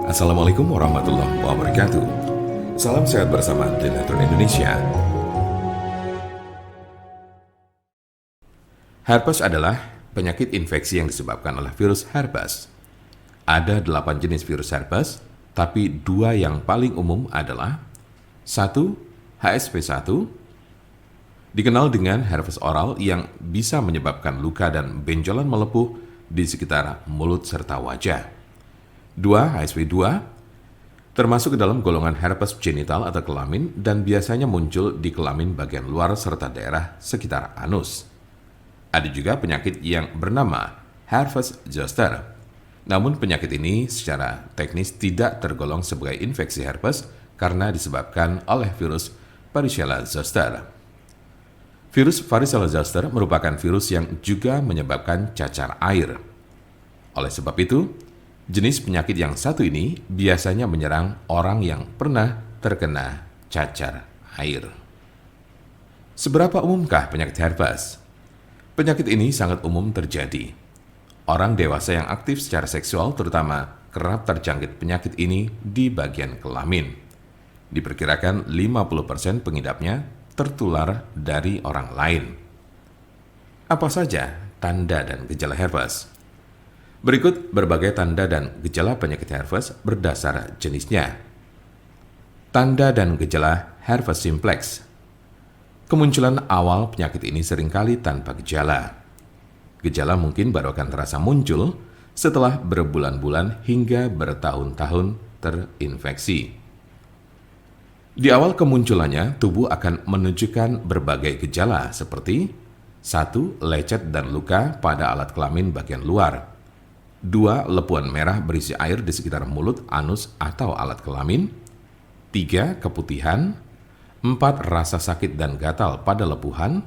Assalamualaikum warahmatullahi wabarakatuh. Salam sehat bersama Dinatron Indonesia. Herpes adalah penyakit infeksi yang disebabkan oleh virus herpes. Ada 8 jenis virus herpes, tapi 2 yang paling umum adalah 1. HSV1, dikenal dengan herpes oral yang bisa menyebabkan luka dan benjolan melepuh di sekitar mulut serta wajah. 2. HSV2, termasuk ke dalam golongan herpes genital atau kelamin dan biasanya muncul di kelamin bagian luar serta daerah sekitar anus. Ada juga penyakit yang bernama herpes zoster. Namun penyakit ini secara teknis tidak tergolong sebagai infeksi herpes karena disebabkan oleh virus Varicella zoster. Virus Varicella zoster merupakan virus yang juga menyebabkan cacar air. Oleh sebab itu, jenis penyakit yang satu ini biasanya menyerang orang yang pernah terkena cacar air. Seberapa umumkah penyakit herpes? Penyakit ini sangat umum terjadi. Orang dewasa yang aktif secara seksual terutama kerap terjangkit penyakit ini di bagian kelamin. Diperkirakan 50% pengidapnya tertular dari orang lain. Apa saja tanda dan gejala herpes? Berikut berbagai tanda dan gejala penyakit herpes berdasar jenisnya. Tanda dan gejala herpes simplex. Kemunculan awal penyakit ini seringkali tanpa gejala. Gejala mungkin baru akan terasa muncul setelah berbulan-bulan hingga bertahun-tahun terinfeksi. Di awal kemunculannya, tubuh akan menunjukkan berbagai gejala seperti 1. Lecet dan luka pada alat kelamin bagian luar. 2. Lepuan merah berisi air di sekitar mulut, anus, atau alat kelamin. 3. Keputihan. 4. Rasa sakit dan gatal pada lepuhan.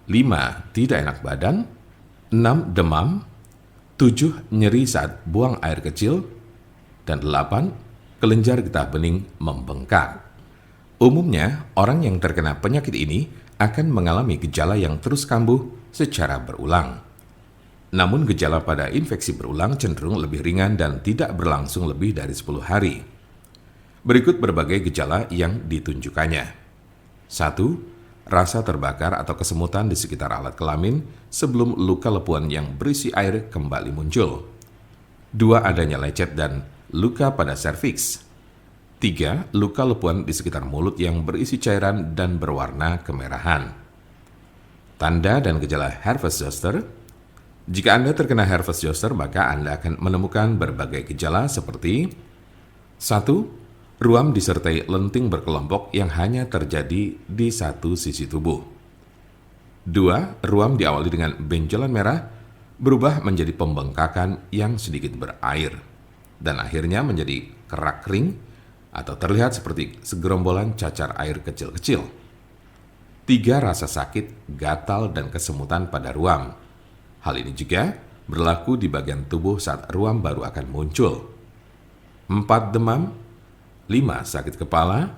5. Tidak enak badan. 6. Demam. 7. Nyeri saat buang air kecil. Dan 8. Kelenjar getah bening membengkak. Umumnya, orang yang terkena penyakit ini akan mengalami gejala yang terus kambuh secara berulang. Namun gejala pada infeksi berulang cenderung lebih ringan dan tidak berlangsung lebih dari 10 hari. Berikut berbagai gejala yang ditunjukkannya. 1. Rasa terbakar atau kesemutan di sekitar alat kelamin sebelum luka lepuan yang berisi air kembali muncul. 2. Adanya lecet dan luka pada serviks. 3. Luka lepuan di sekitar mulut yang berisi cairan dan berwarna kemerahan. Tanda dan gejala herpes zoster. Jika Anda terkena herpes zoster, maka Anda akan menemukan berbagai gejala seperti 1. Ruam disertai lenting berkelompok yang hanya terjadi di satu sisi tubuh. 2. Ruam diawali dengan benjolan merah berubah menjadi pembengkakan yang sedikit berair dan akhirnya menjadi kerak kering atau terlihat seperti segerombolan cacar air kecil-kecil. 3. Rasa sakit, gatal, dan kesemutan pada ruam. Hal ini juga berlaku di bagian tubuh saat ruam baru akan muncul. 4. Demam. 5. Sakit kepala.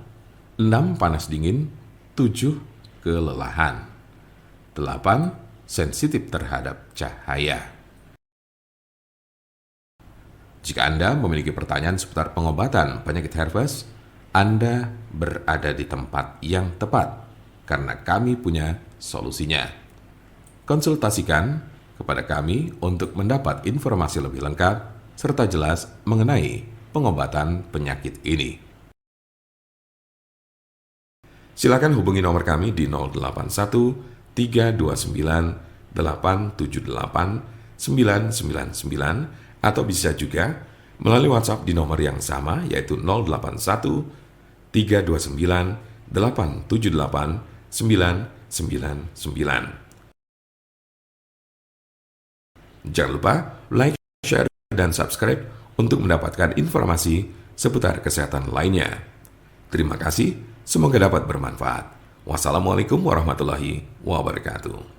6. Panas dingin. 7. Kelelahan. 8. Sensitif terhadap cahaya. Jika Anda memiliki pertanyaan seputar pengobatan penyakit herpes, Anda berada di tempat yang tepat karena kami punya solusinya. Konsultasikan kepada kami untuk mendapat informasi lebih lengkap serta jelas mengenai pengobatan penyakit ini. Silakan hubungi nomor kami di 081 329 878 999 atau bisa juga melalui WhatsApp di nomor yang sama yaitu 081 329 878 999. Jangan lupa like, share, dan subscribe untuk mendapatkan informasi seputar kesehatan lainnya. Terima kasih, semoga dapat bermanfaat. Wassalamualaikum warahmatullahi wabarakatuh.